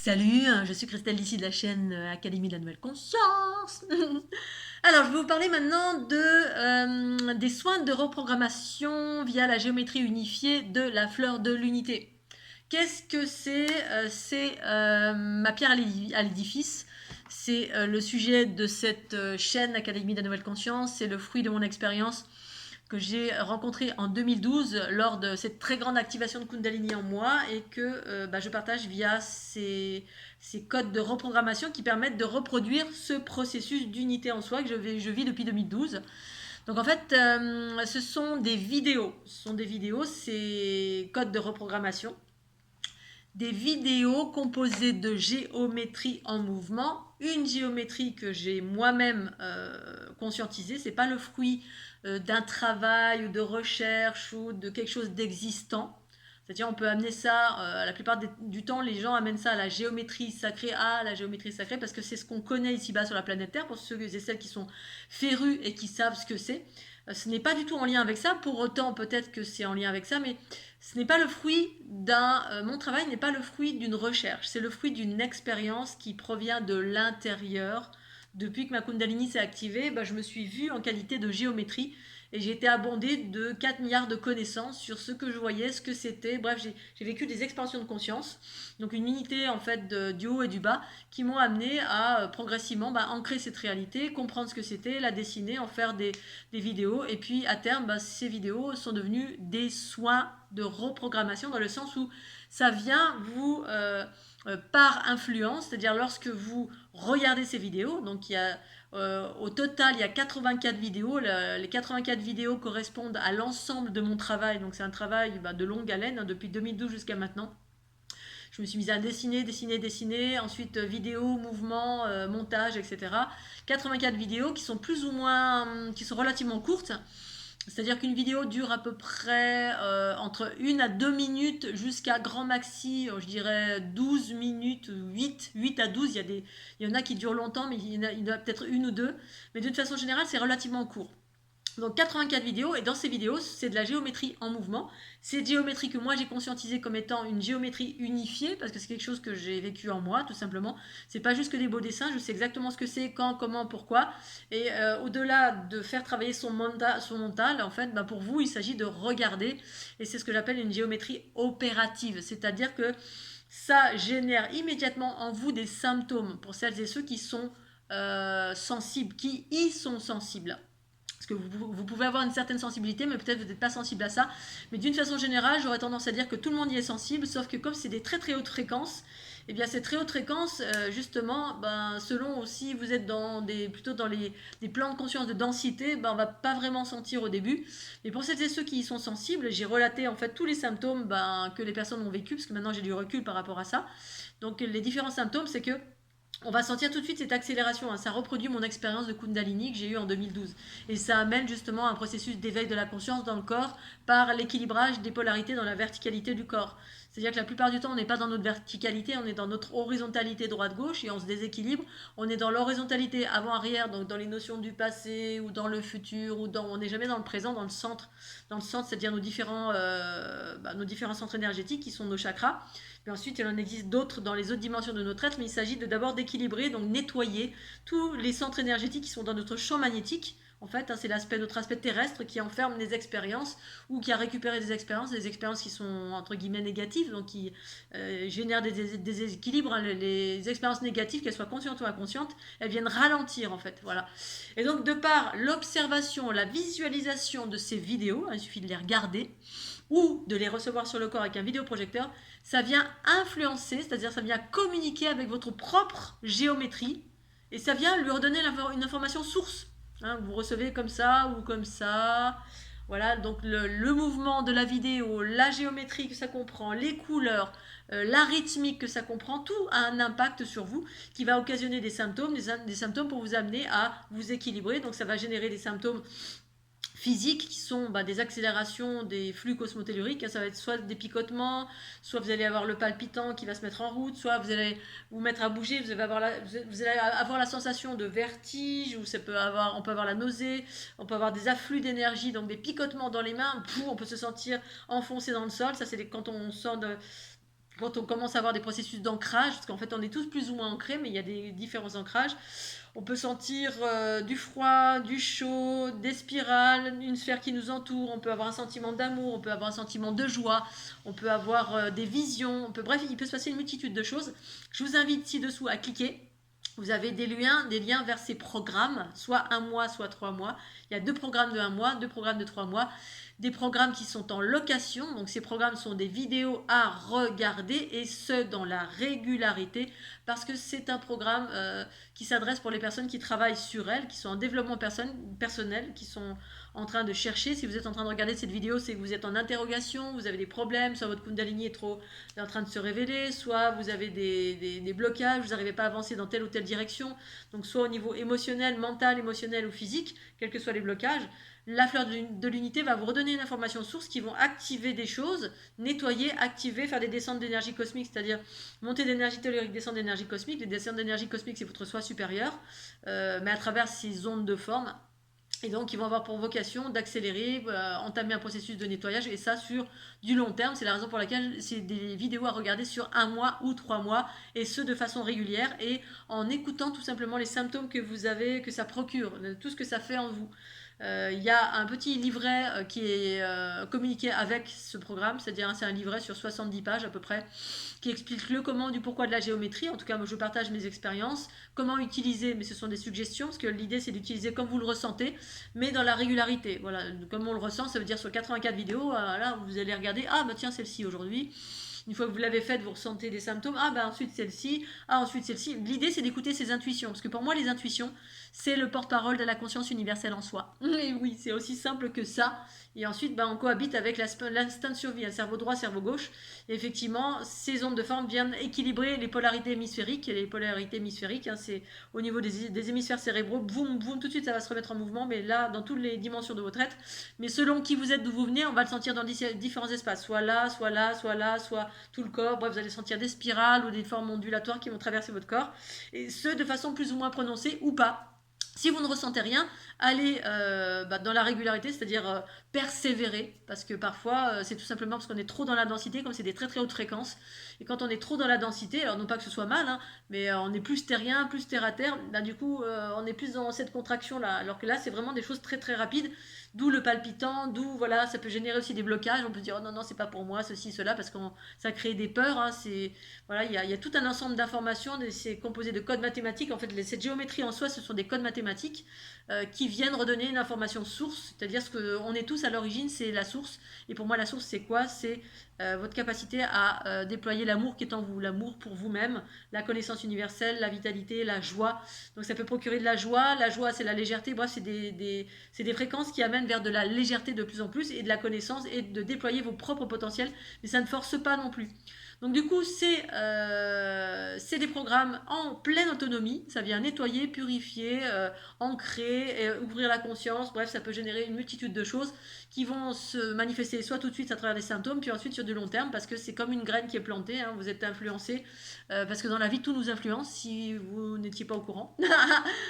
Salut, je suis Christelle d'ici de la chaîne Académie de la Nouvelle Conscience. Alors, je vais vous parler maintenant des soins de reprogrammation via la géométrie unifiée de la fleur de l'unité. Qu'est-ce que c'est C'est ma pierre à l'édifice. C'est le sujet de cette chaîne Académie de la Nouvelle Conscience. C'est le fruit de mon expérience que j'ai rencontré en 2012 lors de cette très grande activation de Kundalini en moi et que je partage via ces codes de reprogrammation qui permettent de reproduire ce processus d'unité en soi que je vis depuis 2012. Donc en fait, ce sont des vidéos. Ces codes de reprogrammation. Des vidéos composées de géométrie en mouvement, une géométrie que j'ai moi-même conscientisée, c'est pas le fruit d'un travail ou de recherche ou de quelque chose d'existant. C'est-à-dire on peut amener ça, la plupart du temps les gens amènent ça à la géométrie sacrée, parce que c'est ce qu'on connaît ici-bas sur la planète Terre, pour ceux et celles qui sont férus et qui savent ce que c'est. Ce n'est pas du tout en lien avec ça, pour autant peut-être que c'est en lien avec ça, mais ce n'est pas le fruit mon travail n'est pas le fruit d'une recherche, c'est le fruit d'une expérience qui provient de l'intérieur. Depuis que ma Kundalini s'est activée, je me suis vue en qualité de géométrie et j'ai été abondée de 4 milliards de connaissances sur ce que je voyais, ce que c'était. Bref, j'ai vécu des expansions de conscience, donc une unité en fait du haut et du bas qui m'ont amené à progressivement ancrer cette réalité, comprendre ce que c'était, la dessiner, en faire des vidéos et puis à terme, ces vidéos sont devenues des soins de reprogrammation dans le sens où ça vient vous par influence, c'est-à-dire lorsque vous regardez ces vidéos, donc au total il y a 84 vidéos, les 84 vidéos correspondent à l'ensemble de mon travail, donc c'est un travail de longue haleine, depuis 2012 jusqu'à maintenant. Je me suis mise à dessiner, ensuite vidéo, mouvement, montage, etc. 84 vidéos qui sont qui sont relativement courtes. C'est-à-dire qu'une vidéo dure à peu près entre 1 à 2 minutes jusqu'à grand maxi, je dirais 12 minutes, 8 à 12. Il y en a qui durent longtemps, mais il y en a peut-être une ou deux. Mais d'une façon générale, c'est relativement court. Donc 84 vidéos, et dans ces vidéos, c'est de la géométrie en mouvement. C'est une géométrie que moi j'ai conscientisée comme étant une géométrie unifiée, parce que c'est quelque chose que j'ai vécu en moi, tout simplement. C'est pas juste que des beaux dessins, je sais exactement ce que c'est, quand, comment, pourquoi. Et au-delà de faire travailler son mental, en fait, pour vous, il s'agit de regarder, et c'est ce que j'appelle une géométrie opérative. C'est-à-dire que ça génère immédiatement en vous des symptômes pour celles et ceux qui sont sensibles, qui y sont sensibles. Parce que vous pouvez avoir une certaine sensibilité, mais peut-être vous n'êtes pas sensible à ça. Mais d'une façon générale, j'aurais tendance à dire que tout le monde y est sensible, sauf que comme c'est des très très hautes fréquences, et bien ces très hautes fréquences, justement, selon aussi vous êtes plutôt dans des plans de conscience de densité, on va pas vraiment sentir au début. Mais pour celles et ceux qui y sont sensibles, j'ai relaté en fait tous les symptômes que les personnes ont vécu, parce que maintenant j'ai du recul par rapport à ça. Donc les différents symptômes, c'est que on va sentir tout de suite cette accélération. Ça reproduit mon expérience de Kundalini que j'ai eue en 2012. Et ça amène justement un processus d'éveil de la conscience dans le corps par l'équilibrage des polarités dans la verticalité du corps. C'est-à-dire que la plupart du temps, on n'est pas dans notre verticalité, on est dans notre horizontalité droite-gauche et on se déséquilibre. On est dans l'horizontalité avant-arrière, donc dans les notions du passé ou dans le futur, on n'est jamais dans le présent, dans le centre. Dans le centre, c'est-à-dire nos différents centres énergétiques qui sont nos chakras. Puis ensuite, il en existe d'autres dans les autres dimensions de notre être, mais il s'agit d'abord d'équilibrer, donc nettoyer tous les centres énergétiques qui sont dans notre champ magnétique. En fait, c'est notre aspect terrestre qui enferme les expériences ou qui a récupéré des expériences qui sont entre guillemets négatives, donc qui génèrent des déséquilibres. Les expériences négatives, qu'elles soient conscientes ou inconscientes, elles viennent ralentir en fait. Voilà. Et donc, de par l'observation, la visualisation de ces vidéos, il suffit de les regarder ou de les recevoir sur le corps avec un vidéoprojecteur, ça vient influencer, c'est-à-dire ça vient communiquer avec votre propre géométrie et ça vient lui redonner une information source. Vous recevez comme ça ou comme ça. Voilà, donc le mouvement de la vidéo, la géométrie que ça comprend, les couleurs, la rythmique que ça comprend, tout a un impact sur vous qui va occasionner des symptômes, des symptômes pour vous amener à vous équilibrer. Donc ça va générer des symptômes physiques qui sont des accélérations des flux cosmotelluriques. Ça va être soit des picotements, soit vous allez avoir le palpitant qui va se mettre en route, soit vous allez vous mettre à bouger, vous allez avoir la sensation de vertige, ou on peut avoir la nausée, on peut avoir des afflux d'énergie, donc des picotements dans les mains, on peut se sentir enfoncé dans le sol. Ça, c'est quand on sort quand on commence à avoir des processus d'ancrage, parce qu'en fait on est tous plus ou moins ancrés, mais il y a des différents ancrages, on peut sentir du froid, du chaud, des spirales, une sphère qui nous entoure, on peut avoir un sentiment d'amour, on peut avoir un sentiment de joie, on peut avoir des visions, bref, il peut se passer une multitude de choses. Je vous invite ci-dessous à cliquer. Vous avez des liens vers ces programmes, soit 1 mois, soit 3 mois. Il y a 2 programmes de 1 mois, 2 programmes de 3 mois, des programmes qui sont en location. Donc ces programmes sont des vidéos à regarder et ce dans la régularité parce que c'est un programme qui s'adresse pour les personnes qui travaillent sur elles, qui sont en développement personnel, qui sont en train de chercher. Si vous êtes en train de regarder cette vidéo, c'est que vous êtes en interrogation, vous avez des problèmes, soit votre Kundalini est en train de se révéler, soit vous avez des blocages, vous n'arrivez pas à avancer dans telle ou telle direction. Donc soit au niveau émotionnel, mental, émotionnel ou physique, quels que soient les blocages, la fleur de l'unité va vous redonner une information source qui vont activer des choses, nettoyer, activer, faire des descentes d'énergie cosmique, c'est-à-dire montée d'énergie tellurique, descente d'énergie cosmique. Les descentes d'énergie cosmique, c'est votre soi supérieur, mais à travers ces ondes de forme. Et donc, ils vont avoir pour vocation d'accélérer, entamer un processus de nettoyage, et ça sur du long terme. C'est la raison pour laquelle c'est des vidéos à regarder sur 1 mois ou 3 mois, et ce de façon régulière, et en écoutant tout simplement les symptômes que vous avez, que ça procure, tout ce que ça fait en vous. Il y a un petit livret qui est communiqué avec ce programme, c'est-à-dire c'est un livret sur 70 pages à peu près, qui explique le comment du pourquoi de la géométrie. En tout cas, moi je partage mes expériences, comment utiliser, mais ce sont des suggestions, parce que l'idée c'est d'utiliser comme vous le ressentez, mais dans la régularité. Voilà, comme on le ressent, ça veut dire sur 84 vidéos, là vous allez regarder, ah bah tiens celle-ci aujourd'hui. Une fois que vous l'avez faite, vous ressentez des symptômes. Ah ben ensuite celle-ci, ah ensuite celle-ci. L'idée c'est d'écouter ses intuitions, parce que pour moi les intuitions, c'est le porte-parole de la conscience universelle en soi. Et oui, c'est aussi simple que ça. Et ensuite, on cohabite avec l'instinct de survie, un cerveau droit, cerveau gauche. Et effectivement, ces ondes de forme viennent équilibrer les polarités hémisphériques. Et les polarités hémisphériques, c'est au niveau des hémisphères cérébraux, boum, boum, tout de suite ça va se remettre en mouvement, mais là, dans toutes les dimensions de votre être. Mais selon qui vous êtes, d'où vous venez, on va le sentir dans différents espaces. Soit là, soit là, soit là, soit tout le corps. Bref, vous allez sentir des spirales ou des formes ondulatoires qui vont traverser votre corps. Et ce, de façon plus ou moins prononcée ou pas. Si vous ne ressentez rien, allez dans la régularité, c'est-à-dire persévérer, parce que parfois c'est tout simplement parce qu'on est trop dans la densité, comme c'est des très très hautes fréquences, et quand on est trop dans la densité, alors non pas que ce soit mal, hein, mais on est plus terrien, plus terre à terre, du coup on est plus dans cette contraction-là, alors que là c'est vraiment des choses très très rapides, d'où le palpitant, d'où voilà, ça peut générer aussi des blocages, on peut se dire oh non non c'est pas pour moi, ceci, cela, parce que ça crée des peurs, hein, voilà, il y a tout un ensemble d'informations, c'est composé de codes mathématiques, en fait cette géométrie en soi ce sont des codes mathématiques qui viennent redonner une information source, c'est-à-dire ce qu'on est tous à l'origine, c'est la source. Et pour moi, la source, c'est quoi? C'est votre capacité à déployer l'amour qui est en vous, l'amour pour vous-même, la connaissance universelle, la vitalité, la joie. Donc ça peut procurer de la joie c'est la légèreté, bref, c'est des fréquences qui amènent vers de la légèreté de plus en plus et de la connaissance et de déployer vos propres potentiels, mais ça ne force pas non plus. Donc du coup, c'est des programmes en pleine autonomie. Ça vient nettoyer, purifier, ancrer, ouvrir la conscience. Bref, ça peut générer une multitude de choses qui vont se manifester soit tout de suite à travers des symptômes, puis ensuite sur du long terme, parce que c'est comme une graine qui est plantée. Hein, vous êtes influencé, parce que dans la vie, tout nous influence, si vous n'étiez pas au courant.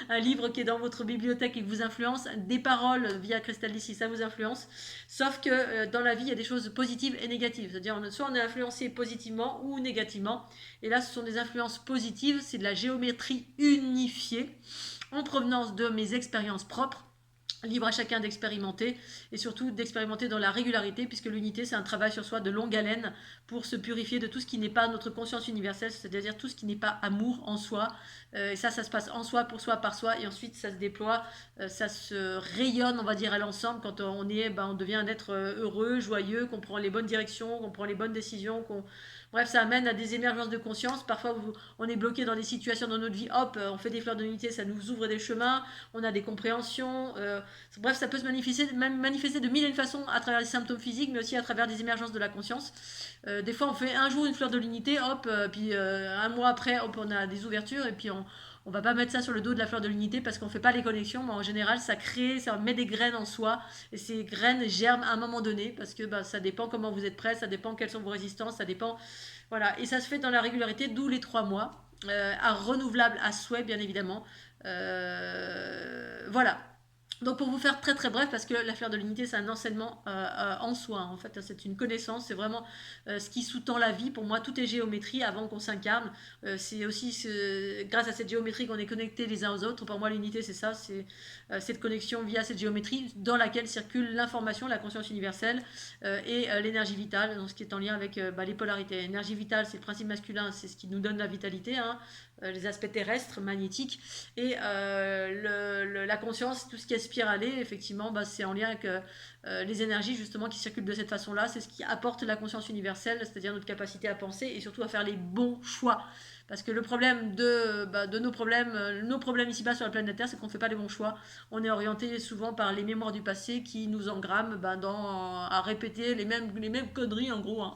Un livre qui est dans votre bibliothèque et qui vous influence, des paroles via Cristal d'ici, ça vous influence. Sauf que dans la vie, il y a des choses positives et négatives. C'est-à-dire, soit on est influencé positivement ou négativement. Et là, ce sont des influences positives, c'est de la géométrie unifiée en provenance de mes expériences propres. Libre à chacun d'expérimenter et surtout d'expérimenter dans la régularité puisque l'unité c'est un travail sur soi de longue haleine pour se purifier de tout ce qui n'est pas notre conscience universelle, c'est-à-dire tout ce qui n'est pas amour en soi. Et ça se passe en soi, pour soi, par soi et ensuite ça se déploie, ça se rayonne on va dire à l'ensemble quand on devient un être heureux, joyeux, qu'on prend les bonnes directions, qu'on prend les bonnes décisions, bref, ça amène à des émergences de conscience. Parfois, on est bloqué dans des situations dans notre vie. Hop, on fait des fleurs de l'unité, ça nous ouvre des chemins. On a des compréhensions. Bref, ça peut se manifester de mille et une façons à travers les symptômes physiques, mais aussi à travers des émergences de la conscience. Des fois, on fait un jour une fleur de l'unité, hop, puis un mois après, hop, on a des ouvertures, et puis on va pas mettre ça sur le dos de la fleur de l'unité parce qu'on fait pas les connexions, mais en général, ça met des graines en soi, et ces graines germent à un moment donné, parce que ça dépend comment vous êtes prêt, ça dépend quelles sont vos résistances, ça dépend, voilà, et ça se fait dans la régularité, d'où les 3 mois, à renouvelable à souhait, bien évidemment. Voilà. Donc pour vous faire très très bref, parce que la fleur de l'unité c'est un enseignement en soi, en fait c'est une connaissance, c'est vraiment ce qui sous-tend la vie. Pour moi tout est géométrie avant qu'on s'incarne. C'est aussi grâce à cette géométrie qu'on est connectés les uns aux autres. Pour moi l'unité c'est ça, c'est cette connexion via cette géométrie dans laquelle circule l'information, la conscience universelle et l'énergie vitale, donc ce qui est en lien avec les polarités. L'énergie vitale c'est le principe masculin, c'est ce qui nous donne la vitalité, hein, les aspects terrestres, magnétiques, et la conscience, tout ce qui est spiralé, effectivement, c'est en lien avec les énergies justement qui circulent de cette façon-là. C'est ce qui apporte la conscience universelle, c'est-à-dire notre capacité à penser et surtout à faire les bons choix. Parce que le problème de nos problèmes ici-bas sur la planète Terre, c'est qu'on ne fait pas les bons choix. On est orienté souvent par les mémoires du passé qui nous engramment à répéter les mêmes conneries en gros. Hein.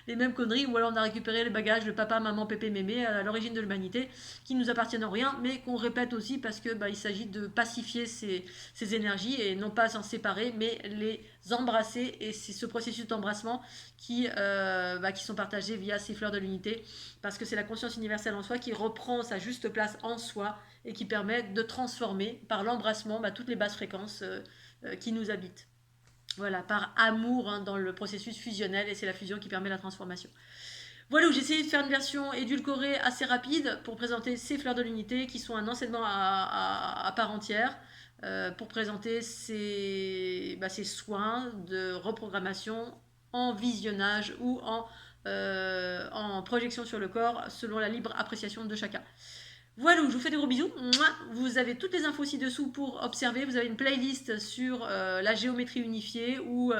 Les mêmes conneries, ou alors on a récupéré les bagages de papa, maman, pépé, mémé à l'origine de l'humanité, qui nous appartiennent en rien, mais qu'on répète aussi parce que il s'agit de pacifier ces énergies et non pas s'en séparer, mais les embrasser. Et c'est ce processus d'embrassement qui sont partagés via ces fleurs de l'unité, parce que c'est la conscience universelle en soi qui reprend sa juste place en soi et qui permet de transformer par l'embrassement toutes les basses fréquences qui nous habitent. Voilà, par amour hein, dans le processus fusionnel, et c'est la fusion qui permet la transformation. Voilà, où j'ai essayé de faire une version édulcorée assez rapide pour présenter ces fleurs de l'unité qui sont un enseignement à part entière, pour présenter ces soins de reprogrammation en visionnage ou en projection sur le corps selon la libre appréciation de chacun. Voilà, je vous fais des gros bisous. Vous avez toutes les infos ci-dessous pour observer. Vous avez une playlist sur la géométrie unifiée ou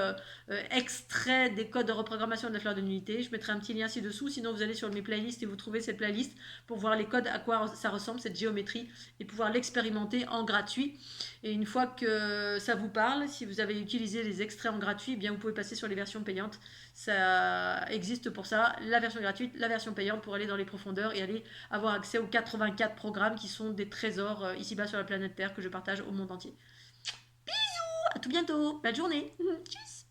extrait des codes de reprogrammation de la fleur de l'unité. Je mettrai un petit lien ci-dessous. Sinon, vous allez sur mes playlists et vous trouvez cette playlist pour voir les codes, à quoi ça ressemble, cette géométrie, et pouvoir l'expérimenter en gratuit. Et une fois que ça vous parle, si vous avez utilisé les extraits en gratuit, eh bien vous pouvez passer sur les versions payantes. Ça existe pour ça, la version gratuite, la version payante, pour aller dans les profondeurs et aller avoir accès aux 84 programmes qui sont des trésors ici-bas sur la planète Terre que je partage au monde entier. À tout bientôt, belle journée. Tchuss.